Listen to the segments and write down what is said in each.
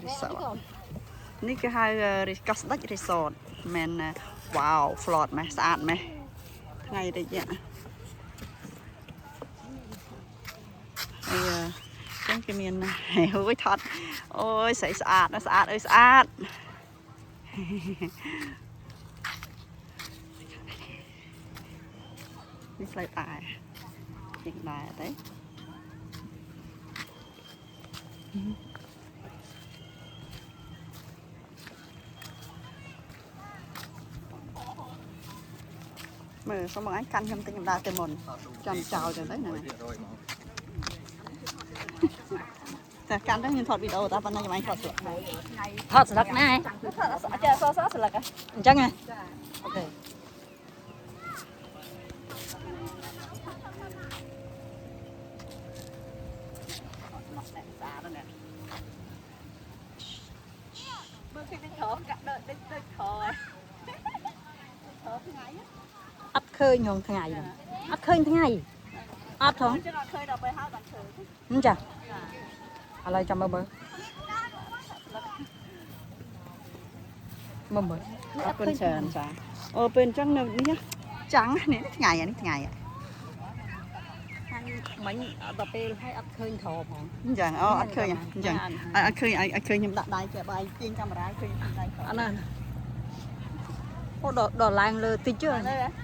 resort នេះគេហៅកោះស្ដេច resort មែន wow flot ម៉េះស្អាតម៉េះថ្ងៃតិចចឹងគេមានហួយថតអូយស្អីស្អាតស្អាតអើយស្អាតនេះផ្លូវតែជិះដែរទេមើលសុំបងឯងកាន់ខ្ញុំទិញខ្ញុំដើរទៅមុនចាំចោលទៅណាតែកាន់ទៅខ្ញុំថតវីដេអូតែប៉ុណ្ណឹងខ្ញុំឯងថតស្លឹកថតស្លឹកណាចេះសស្លឹកអញ្ចឹងហ៎អូខេមើលឃើញតែក្រកាក់ដូចក្រអត់ឃើញក្នុងថ្ងៃអត់ឃើញថ្ងៃអត់ថងចឹងអត់ឃើញដល់ពេលហើយអត់ឃើញអញ្ចឹងឥឡូវចាំមើលមើលអរគុណច្រើនចាអូពេលអញ្ចឹងនៅនេះចាំងនេះថ្ងៃនេះថ្ងៃមិញដល់ពេលហើយអត់ឃើញក្រផងអញ្ចឹងអូអត់ឃើញអញ្ចឹងអត់ឃើញខ្ញុំដាក់ដៃចេះបាយទាញកាមេរ៉ាឃើញដៃអត់ណាអូដល់ឡើងលើតិច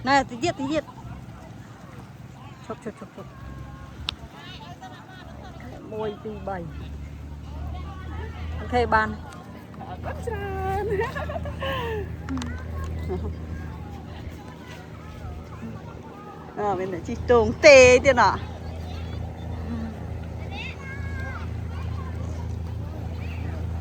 ណែតិចទៀតឈប់1 2 3អូខេបានអរគុណច្រើនមានតែជីតងទេទៀតណ៎